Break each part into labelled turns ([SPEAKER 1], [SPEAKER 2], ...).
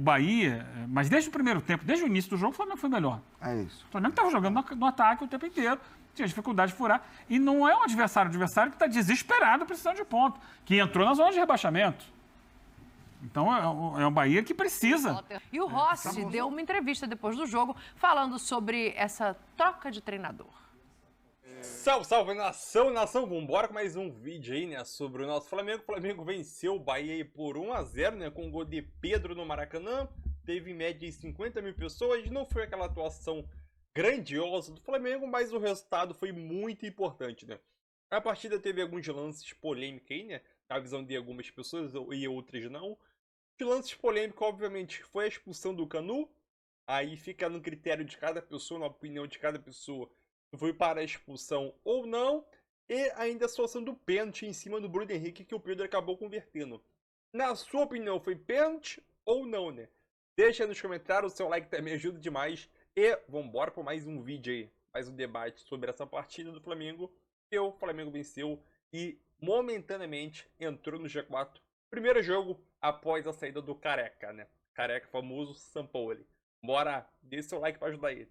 [SPEAKER 1] Bahia, mas desde o primeiro tempo, desde o início do jogo, o Flamengo foi melhor.
[SPEAKER 2] É isso.
[SPEAKER 1] O Flamengo estava jogando no ataque o tempo inteiro, tinha dificuldade de furar. E não é um adversário que está desesperado precisando de ponto, que entrou na zona de rebaixamento. Então é um Bahia que precisa.
[SPEAKER 3] E o Rossi deu uma entrevista depois do jogo falando sobre essa troca de treinador.
[SPEAKER 4] Salve, salve, nação, vambora com mais um vídeo aí, né, sobre o nosso Flamengo. O Flamengo venceu o Bahia aí por 1-0, né, com o gol de Pedro no Maracanã. Teve em média 50 mil pessoas, não foi aquela atuação grandiosa do Flamengo, mas o resultado foi muito importante, né. A partida teve alguns lances polêmicos aí, né, na visão de algumas pessoas e outras não. Os lances polêmicos, obviamente, foi a expulsão do Canu, aí fica no critério de cada pessoa, na opinião de cada pessoa, foi para a expulsão ou não, e ainda a situação do pênalti em cima do Bruno Henrique que o Pedro acabou convertendo. Na sua opinião, foi pênalti ou não, né? Deixa aí nos comentários, o seu like também ajuda demais. E vambora para mais um vídeo aí, mais um debate sobre essa partida do Flamengo. E o Flamengo venceu e momentaneamente entrou no G4. Primeiro jogo após a saída do Careca, né? Careca, famoso Sampaoli. Bora, deixa seu like para ajudar aí.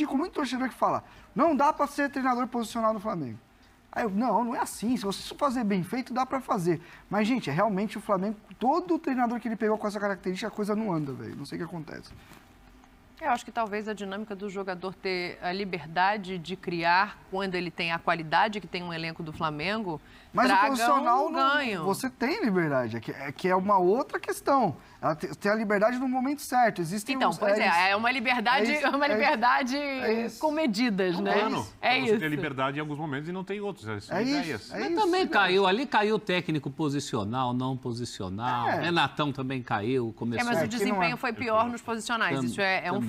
[SPEAKER 2] Com muito torcedor que fala, não dá pra ser treinador posicional do Flamengo. Aí eu, não é assim, se você fazer bem feito, dá pra fazer. Mas, gente, realmente o Flamengo, todo treinador que ele pegou com essa característica, a coisa não anda, velho, não sei o que acontece.
[SPEAKER 3] Eu acho que talvez a dinâmica do jogador ter a liberdade de criar quando ele tem a qualidade que tem um elenco do Flamengo,
[SPEAKER 2] mas
[SPEAKER 3] traga
[SPEAKER 2] o posicional
[SPEAKER 3] um ganho.
[SPEAKER 2] Você tem liberdade, que é uma outra questão. Ela tem a liberdade no momento certo. Existem
[SPEAKER 3] então, é uma liberdade, com medidas, né?
[SPEAKER 5] É isso. Você tem liberdade em alguns momentos e não tem outros.
[SPEAKER 2] Mas
[SPEAKER 6] também caiu, ali caiu técnico posicional, não posicional. Renatão também caiu, começou...
[SPEAKER 3] mas o desempenho foi pior nos posicionais, isso é um fato.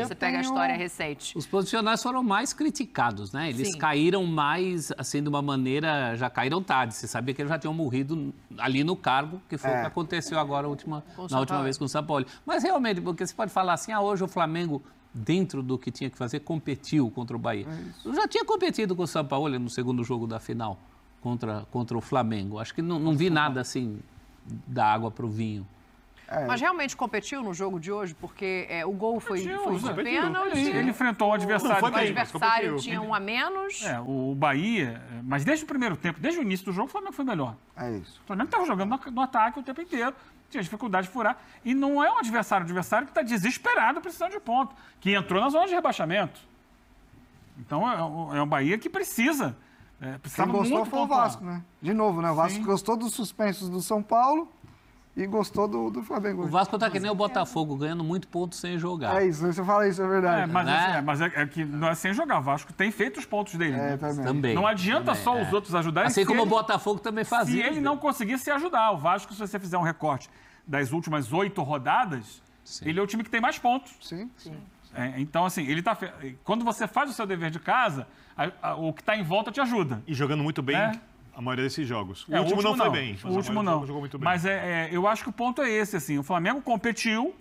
[SPEAKER 3] Você pega a história recente.
[SPEAKER 6] Os posicionais foram mais criticados, né? Eles caíram mais, assim, de uma maneira... Já caíram tarde. Você sabia que eles já tinham morrido ali no cargo, que foi o que aconteceu agora na última vez com o Sampaoli. Mas realmente, porque você pode falar assim, hoje o Flamengo, dentro do que tinha que fazer, competiu contra o Bahia. Já tinha competido com o Sampaoli no segundo jogo da final contra o Flamengo. Acho que não vi nada assim da água para o vinho.
[SPEAKER 3] Mas realmente competiu no jogo de hoje? Porque o gol foi de pênalti.
[SPEAKER 1] Ele enfrentou um adversário.
[SPEAKER 3] O adversário tinha um a menos.
[SPEAKER 1] O Bahia, mas desde o primeiro tempo, desde o início do jogo, o Flamengo foi melhor.
[SPEAKER 2] É isso.
[SPEAKER 1] O Flamengo estava jogando no ataque o tempo inteiro, tinha dificuldade de furar. E não é um adversário que está desesperado precisando de ponto, que entrou na zona de rebaixamento. Então é um Bahia que precisa.
[SPEAKER 2] Quem gostou foi o Vasco, né? De novo, né? O Vasco gostou dos suspensos do São Paulo. E gostou do Flamengo.
[SPEAKER 6] O Vasco tá que nem o Botafogo, ganhando muito ponto sem jogar.
[SPEAKER 2] É isso, você fala isso, é verdade.
[SPEAKER 1] Mas é que não é sem jogar. O Vasco tem feito os pontos dele.
[SPEAKER 6] Também.
[SPEAKER 1] Não adianta só os outros ajudarem.
[SPEAKER 6] Assim como o Botafogo também fazia.
[SPEAKER 1] Se ele não conseguir se ajudar. O Vasco, se você fizer um recorte das últimas 8 rodadas, ele é o time que tem mais pontos.
[SPEAKER 2] Sim.
[SPEAKER 1] Então, assim, quando você faz o seu dever de casa, o que está em volta te ajuda.
[SPEAKER 5] E jogando muito bem. A maioria desses jogos. O último não foi bem.
[SPEAKER 1] O último não.
[SPEAKER 5] Jogou muito bem.
[SPEAKER 1] Mas eu acho que o ponto é esse, assim. O Flamengo competiu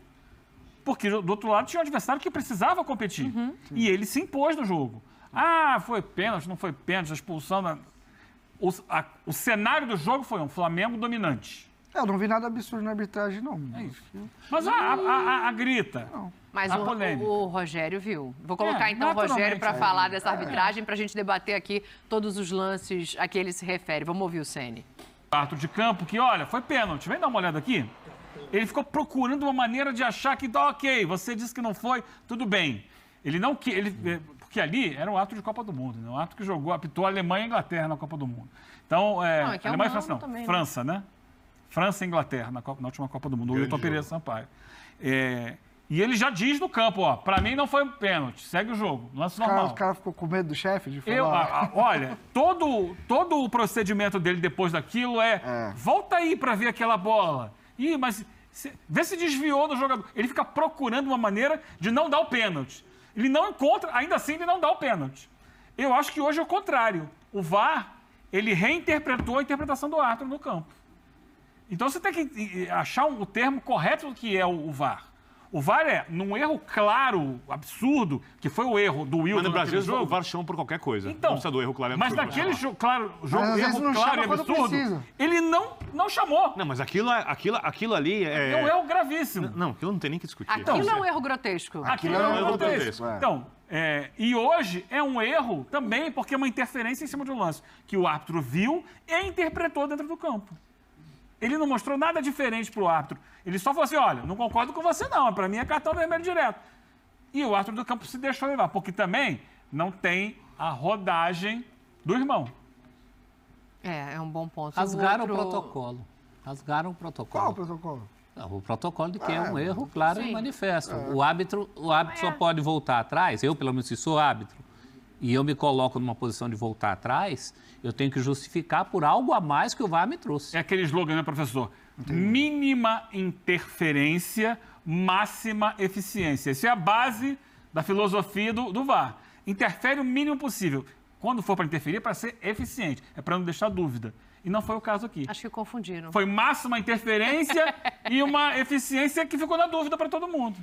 [SPEAKER 1] porque do outro lado tinha um adversário que precisava competir. E ele se impôs no jogo. Foi pênalti, não foi pênalti, a expulsão. O cenário do jogo foi um Flamengo dominante.
[SPEAKER 2] Eu não vi nada absurdo na arbitragem, não.
[SPEAKER 1] É isso. Mas a grita.
[SPEAKER 2] Não.
[SPEAKER 3] Mas o Rogério viu. Vou colocar então o Rogério para falar dessa arbitragem, para a gente debater aqui todos os lances a que ele se refere. Vamos ouvir o Ceni.
[SPEAKER 1] Quarto de campo que, olha, foi pênalti. Vem dar uma olhada aqui. Ele ficou procurando uma maneira de achar que, ok, você disse que não foi, tudo bem. Ele não porque ali era um ato de Copa do Mundo, né? Um ato que apitou a Alemanha e a Inglaterra na Copa do Mundo. Então, Alemanha e França não. Também, França, né? França e Inglaterra na última Copa do Mundo. O Wilton Pereira Sampaio. E ele já diz no campo, pra mim não foi um pênalti, segue o jogo, lance normal.
[SPEAKER 2] O cara ficou com medo do chefe de falar.
[SPEAKER 1] Olha, todo o procedimento dele depois daquilo volta aí pra ver aquela bola. Mas vê se desviou do jogador. Ele fica procurando uma maneira de não dar o pênalti. Ele não encontra, ainda assim ele não dá o pênalti. Eu acho que hoje é o contrário. O VAR, ele reinterpretou a interpretação do árbitro no campo. Então você tem que achar o termo correto do que é o VAR. O VAR é num erro claro, absurdo, que foi o erro do Wilton.
[SPEAKER 5] Mas no Brasil
[SPEAKER 1] jogo.
[SPEAKER 5] O VAR chama por qualquer coisa.
[SPEAKER 1] Então,
[SPEAKER 5] não precisa do erro claro e
[SPEAKER 1] mas
[SPEAKER 5] absurdo.
[SPEAKER 1] naquele jogo, claro,
[SPEAKER 2] erro
[SPEAKER 1] claro e absurdo, ele não chamou.
[SPEAKER 5] Não, mas aquilo ali é...
[SPEAKER 1] É um erro gravíssimo.
[SPEAKER 5] Não, aquilo não tem nem que discutir.
[SPEAKER 3] Aquilo é um erro grotesco.
[SPEAKER 1] Aquilo é um erro grotesco.
[SPEAKER 2] é.
[SPEAKER 1] Então, e hoje é um erro também porque é uma interferência em cima de um lance que o árbitro viu e interpretou dentro do campo. Ele não mostrou nada diferente pro árbitro. Ele só falou assim, olha, não concordo com você não, para mim é cartão vermelho direto. E o árbitro do campo se deixou levar, porque também não tem a rodagem do irmão.
[SPEAKER 3] É um bom ponto.
[SPEAKER 6] Rasgaram o protocolo. Rasgaram o protocolo.
[SPEAKER 2] Qual o protocolo?
[SPEAKER 6] O protocolo de que é um erro claro e manifesto. O árbitro só pode voltar atrás. Eu, pelo menos, se sou árbitro, e eu me coloco numa posição de voltar atrás, eu tenho que justificar por algo a mais que o VAR me trouxe.
[SPEAKER 1] É aquele slogan, né, professor? Mínima interferência, máxima eficiência. Essa é a base da filosofia do VAR. Interfere o mínimo possível. Quando for para interferir, é para ser eficiente. É para não deixar dúvida. E não foi o caso aqui.
[SPEAKER 3] Acho que confundiram.
[SPEAKER 1] Foi máxima interferência e uma eficiência que ficou na dúvida para todo mundo.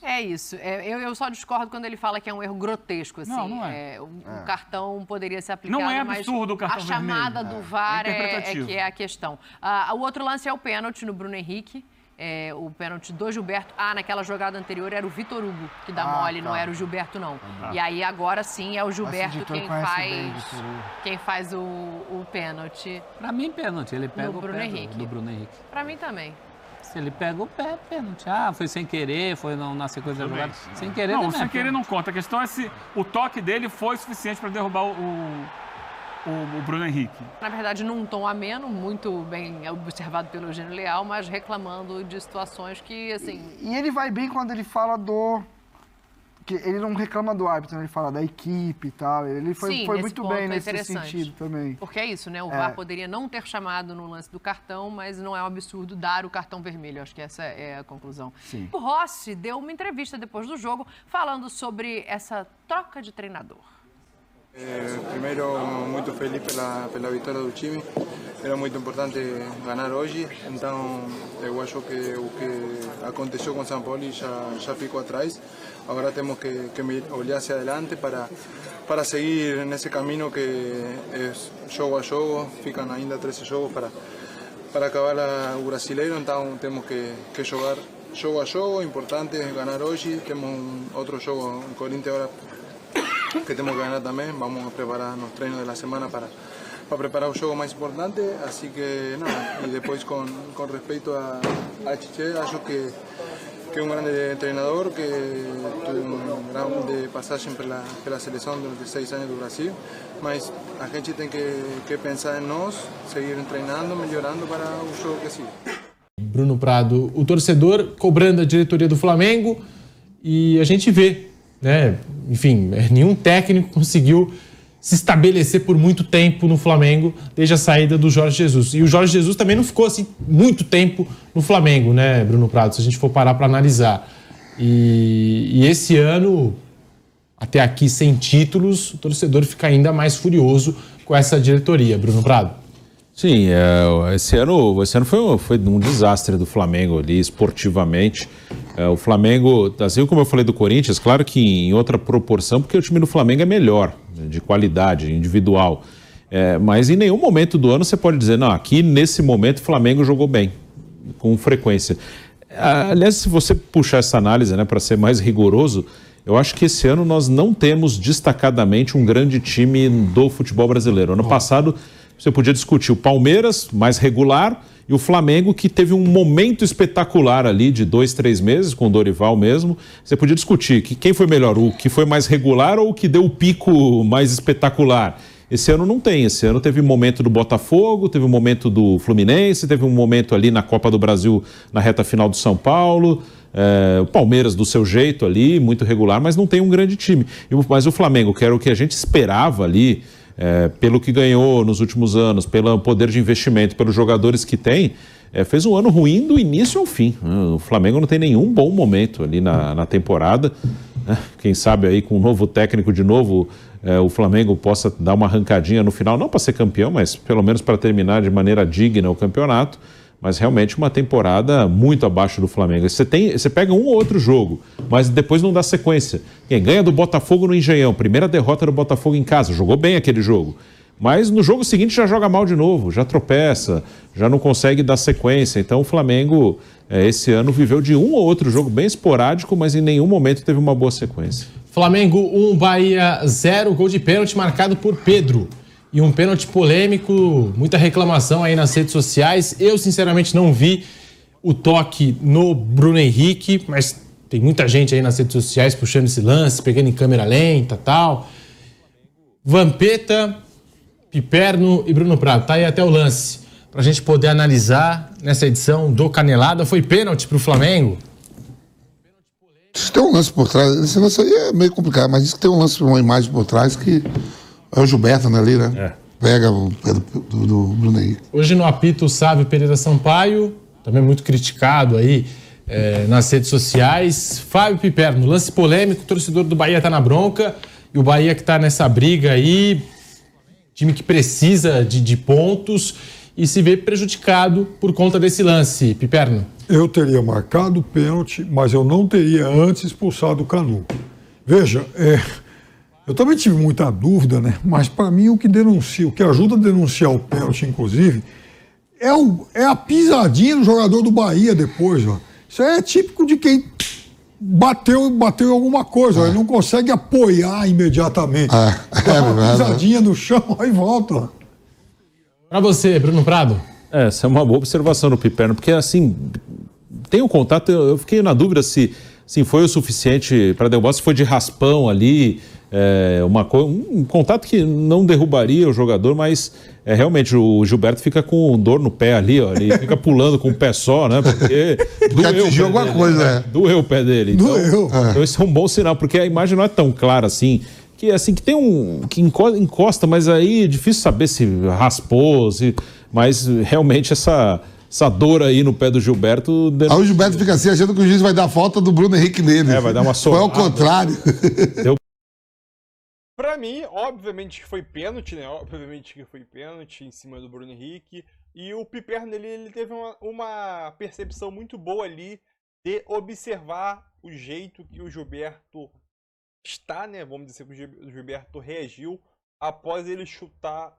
[SPEAKER 3] É isso. Eu só discordo quando ele fala que é um erro grotesco. Assim.
[SPEAKER 1] Não é.
[SPEAKER 3] O cartão poderia ser aplicado,
[SPEAKER 1] não é absurdo o cartão
[SPEAKER 3] a chamada
[SPEAKER 1] vermelho.
[SPEAKER 3] do VAR é
[SPEAKER 1] interpretativo.
[SPEAKER 3] que é a questão. O outro lance é o pênalti no Bruno Henrique. O pênalti do Gilberto. Naquela jogada anterior era o Vitor Hugo que dá mole, não era o Gilberto, não. E aí agora sim é o Gilberto quem faz o pênalti.
[SPEAKER 6] Para mim, pênalti. Ele pega
[SPEAKER 3] No
[SPEAKER 6] o
[SPEAKER 3] Bruno
[SPEAKER 6] pé
[SPEAKER 3] Henrique.
[SPEAKER 6] do Bruno Henrique.
[SPEAKER 3] Para mim também.
[SPEAKER 6] Se ele pega o pé, pênalti. Foi sem querer, foi na sequência da jogada. Sem querer
[SPEAKER 1] Não,
[SPEAKER 6] também
[SPEAKER 1] sem
[SPEAKER 6] é
[SPEAKER 1] querer não conta. A questão é se o toque dele foi suficiente para derrubar o Bruno Henrique.
[SPEAKER 3] Na verdade, num tom ameno, muito bem observado pelo Eugênio Leal, mas reclamando de situações que, assim...
[SPEAKER 2] E ele vai bem quando ele fala que ele não reclama do árbitro, né? Ele fala da equipe e tal. Ele foi muito bem nesse sentido também.
[SPEAKER 3] Porque é isso, né? O VAR poderia não ter chamado no lance do cartão, mas não é um absurdo dar o cartão vermelho. Acho que essa é a conclusão.
[SPEAKER 2] Sim.
[SPEAKER 3] O Rossi deu uma entrevista depois do jogo falando sobre essa troca de treinador.
[SPEAKER 7] Primeiro, muito feliz pela vitória do time. Era muito importante ganhar hoje. Então, eu acho que o que aconteceu com o São Paulo já ficou atrás. Agora temos que olhar hacia adelante para seguir nesse caminho que é jogo a jogo. Ficam ainda 13 jogos para acabar o brasileiro. Então, temos que jogar jogo a jogo. Importante ganhar hoje. Temos outro jogo em Corinthians agora que temos que ganhar também. Vamos a preparar nos treinos da semana para preparar o jogo mais importante. Assim que, nada. E depois, com respeito a Chiche, acho que é um grande treinador, que teve uma grande passagem pela seleção durante 6 anos do Brasil. Mas a gente tem que pensar em nós, seguir treinando, melhorando para o jogo que sigue.
[SPEAKER 8] Bruno Prado, o torcedor cobrando a diretoria do Flamengo, e a gente vê, né? Enfim, nenhum técnico conseguiu se estabelecer por muito tempo no Flamengo desde a saída do Jorge Jesus. E o Jorge Jesus também não ficou assim muito tempo no Flamengo, né, Bruno Prado, se a gente for parar para analisar. E esse ano, até aqui sem títulos, o torcedor fica ainda mais furioso com essa diretoria, Bruno Prado.
[SPEAKER 9] Sim, esse ano foi um desastre do Flamengo ali, esportivamente. O Flamengo, assim como eu falei do Corinthians, claro que em outra proporção, porque o time do Flamengo é melhor, de qualidade, individual. Mas em nenhum momento do ano você pode dizer, não, aqui nesse momento o Flamengo jogou bem, com frequência. Aliás, se você puxar essa análise, né, para ser mais rigoroso, eu acho que esse ano nós não temos destacadamente um grande time do futebol brasileiro. Ano passado você podia discutir o Palmeiras, mais regular, e o Flamengo, que teve um momento espetacular ali de 2, 3 meses, com o Dorival mesmo. Você podia discutir quem foi melhor, o que foi mais regular ou o que deu o pico mais espetacular. Esse ano não tem. Esse ano teve um momento do Botafogo, teve um momento do Fluminense, teve um momento ali na Copa do Brasil, na reta final do São Paulo. O Palmeiras do seu jeito ali, muito regular, mas não tem um grande time. Mas o Flamengo, que era o que a gente esperava ali, pelo que ganhou nos últimos anos, pelo poder de investimento, pelos jogadores que tem, fez um ano ruim do início ao fim. O Flamengo não tem nenhum bom momento ali na temporada. Quem sabe aí com um novo técnico de novo, o Flamengo possa dar uma arrancadinha no final, não para ser campeão, mas pelo menos para terminar de maneira digna o campeonato. mas realmente uma temporada muito abaixo do Flamengo. Você pega um ou outro jogo, mas depois não dá sequência. Quem ganha do Botafogo no Engenhão, primeira derrota do Botafogo em casa, jogou bem aquele jogo. Mas no jogo seguinte já joga mal de novo, já tropeça, já não consegue dar sequência. Então o Flamengo, esse ano, viveu de um ou outro jogo bem esporádico, mas em nenhum momento teve uma boa sequência.
[SPEAKER 8] Flamengo 1, Bahia 0, gol de pênalti marcado por Pedro. E um pênalti polêmico, muita reclamação aí nas redes sociais. Eu, sinceramente, não vi o toque no Bruno Henrique, mas tem muita gente aí nas redes sociais puxando esse lance, pegando em câmera lenta e tal. Vampeta, Piperno e Bruno Prado. Tá aí até o lance pra gente poder analisar nessa edição do Canelada. Foi pênalti pro Flamengo?
[SPEAKER 10] Tem um lance por trás. Esse lance aí é meio complicado, mas diz que tem um lance, uma imagem por trás que é o Gilberto, né, ali, né? Pega o pé do Bruno Henrique.
[SPEAKER 8] Hoje no apito o Sávio Pereira Sampaio, também muito criticado aí nas redes sociais. Fábio Piperno, lance polêmico, o torcedor do Bahia tá na bronca e o Bahia que tá nessa briga aí, time que precisa de pontos e se vê prejudicado por conta desse lance. Piperno.
[SPEAKER 11] Eu teria marcado o pênalti, mas eu não teria antes expulsado o Canu. Veja, eu também tive muita dúvida, né? Mas para mim o que ajuda a denunciar o pênalti, inclusive, é a pisadinha do jogador do Bahia depois, ó. Isso aí é típico de quem bateu em alguma coisa, ó. Ele não consegue apoiar imediatamente. Dá uma pisadinha no chão, aí volta, ó.
[SPEAKER 8] Para você, Bruno Prado.
[SPEAKER 9] Essa é uma boa observação no Piperno, porque assim, tem um contato, eu fiquei na dúvida se foi o suficiente para derrubar, se foi de raspão ali, um contato que não derrubaria o jogador, mas realmente o Gilberto fica com dor no pé ali, ó, ele fica pulando com o pé só, né? Porque doeu alguma coisa, doeu o pé dele. Então esse é um bom sinal, porque a imagem não é tão clara assim. Que tem que encosta, mas aí é difícil saber se raspou, mas realmente essa dor aí no pé do Gilberto...
[SPEAKER 10] Aí o Gilberto fica assim, achando que o juiz vai dar falta do Bruno Henrique nele.
[SPEAKER 9] Vai dar uma solada.
[SPEAKER 10] Foi ao contrário.
[SPEAKER 4] Pra mim, obviamente que foi pênalti, né? Obviamente que foi pênalti em cima do Bruno Henrique. E o Piperno, ele teve uma percepção muito boa ali de observar o jeito que o Gilberto está, né? Vamos dizer que o Gilberto reagiu após ele chutar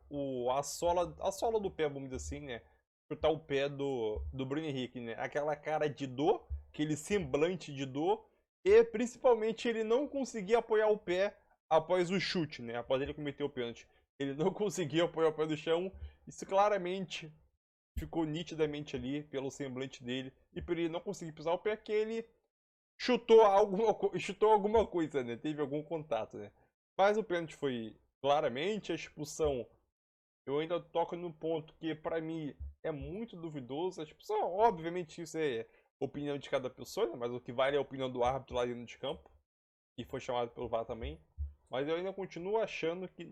[SPEAKER 4] a sola do pé, vamos dizer assim, né? Chutar o pé do Bruno Henrique, né? Aquela cara de dor, aquele semblante de dor, e principalmente ele não conseguia apoiar o pé após o chute, né? Após ele cometer o pênalti. Ele não conseguia apoiar o pé no chão. Isso claramente ficou nitidamente ali pelo semblante dele e por ele não conseguir pisar o pé, que ele chutou alguma coisa, né? Teve algum contato, né? Mas o pênalti foi claramente a expulsão. Eu ainda toco no ponto que pra mim é muito duvidoso. A expulsão, obviamente, isso é opinião de cada pessoa, né? Mas o que vale é a opinião do árbitro lá dentro de campo, que foi chamado pelo VAR também. Mas eu ainda continuo achando que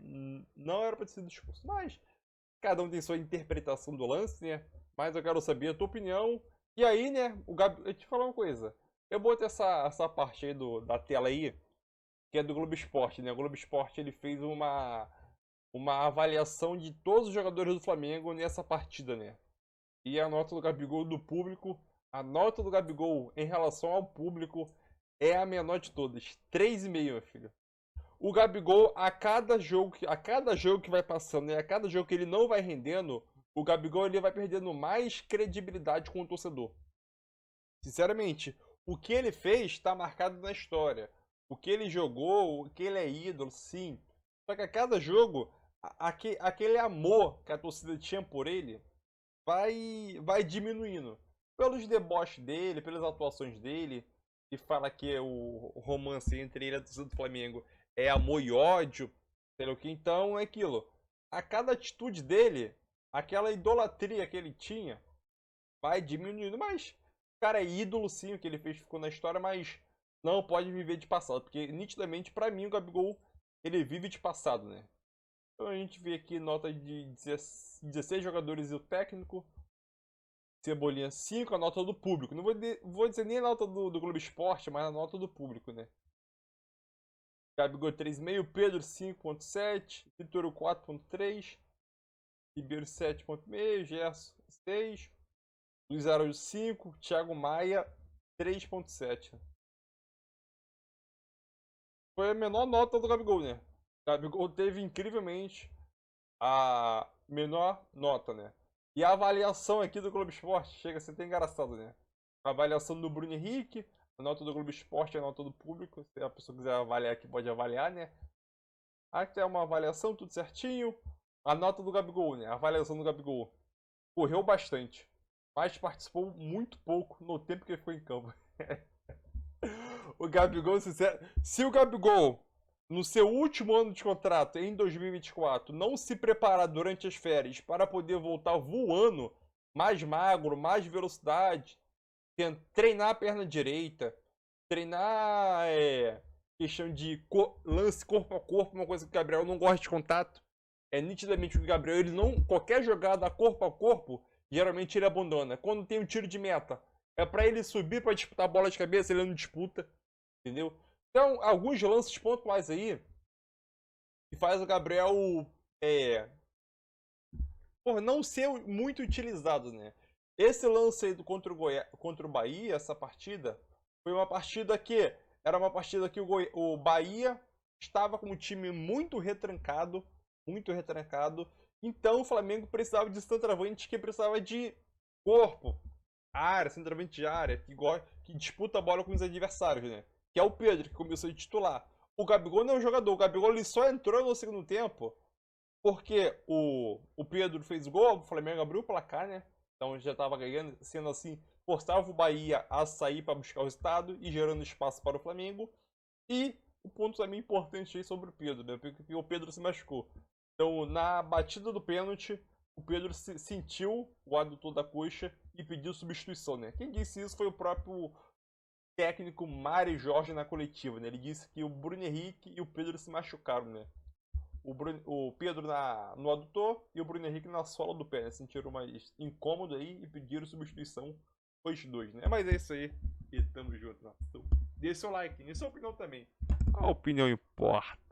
[SPEAKER 4] não era pra ter sido expulso. Mas cada um tem sua interpretação do lance, né? Mas eu quero saber a tua opinião. E aí, né, o Gabi, eu te falar uma coisa. Eu botei essa parte aí da tela aí, que é do Globo Esporte, né? O Globo Esporte, ele fez uma avaliação de todos os jogadores do Flamengo nessa partida, né? E a nota do Gabigol do público, a nota do Gabigol em relação ao público é a menor de todas, 3,5, meu filho. O Gabigol, a cada jogo que vai passando, né? A cada jogo que ele não vai rendendo, o Gabigol ele vai perdendo mais credibilidade com o torcedor. Sinceramente, o que ele fez está marcado na história. O que ele jogou, o que ele é ídolo, sim. Só que a cada jogo, aquele amor que a torcida tinha por ele vai diminuindo. Pelos deboches dele, pelas atuações dele, que fala que o romance entre ele e a torcida do Flamengo é amor e ódio, sei lá o que. Então é aquilo. A cada atitude dele, aquela idolatria que ele tinha, vai diminuindo. Mas o cara é ídolo, sim, o que ele fez ficou na história, mas não pode viver de passado. Porque, nitidamente, pra mim, o Gabigol, ele vive de passado, né? Então a gente vê aqui nota de 16 jogadores e o técnico. Cebolinha 5, a nota do público. Não vou dizer nem a nota do Globo Esporte, mas a nota do público, né? Gabigol 3,5, Pedro 5,7, Vitor 4,3, Ribeiro 7,5, Gerson 6, Luiz Araújo 5, Thiago Maia 3.7. Foi a menor nota do Gabigol, né? O Gabigol teve incrivelmente a menor nota, né? E a avaliação aqui do Globo Esporte chega a ser até engraçado, né? A avaliação do Bruno Henrique, a nota do Globo Esporte é a nota do público. Se a pessoa quiser avaliar aqui, pode avaliar, né? Aqui é uma avaliação, tudo certinho. A nota do Gabigol, né? A avaliação do Gabigol. Correu bastante, mas participou muito pouco no tempo que ele ficou em campo. O Gabigol, sincero, se o Gabigol, no seu último ano de contrato, em 2024, não se preparar durante as férias para poder voltar voando, mais magro, mais velocidade, treinar a perna direita, treinar questão de lance corpo a corpo, uma coisa que o Gabriel não gosta de contato. É nitidamente que o Gabriel, ele não, qualquer jogada corpo a corpo, geralmente ele abandona. Quando tem um tiro de meta, é para ele subir para disputar a bola de cabeça, ele não disputa, entendeu? Então, alguns lances pontuais aí que faz o Gabriel por não ser muito utilizado, né? Esse lance aí contra o Bahia, essa partida, foi uma partida que era uma partida que o Bahia estava com um time muito retrancado, então o Flamengo precisava de centroavante que precisava de corpo, área, centroavante de área, que disputa a bola com os adversários, né? Que é o Pedro, que começou a titular. O Gabigol não é um jogador, o Gabigol ele só entrou no segundo tempo porque o Pedro fez gol, o Flamengo abriu o placar, né? Então já estava ganhando, sendo assim, forçava o Bahia a sair para buscar o resultado e gerando espaço para o Flamengo. E o ponto também importante aí sobre o Pedro, né? Porque o Pedro se machucou. Então, na batida do pênalti, o Pedro sentiu o adutor da coxa e pediu substituição, né? Quem disse isso foi o próprio técnico Mário Jorge na coletiva, né? Ele disse que o Bruno Henrique e o Pedro se machucaram, né? O Pedro no adutor e o Bruno Henrique na sola do pé, né? Sentiram mais incômodo aí e pediram substituição os dois, né? Mas é isso aí e tamo junto, nação. Deixe seu like, e sua opinião também. A opinião importa.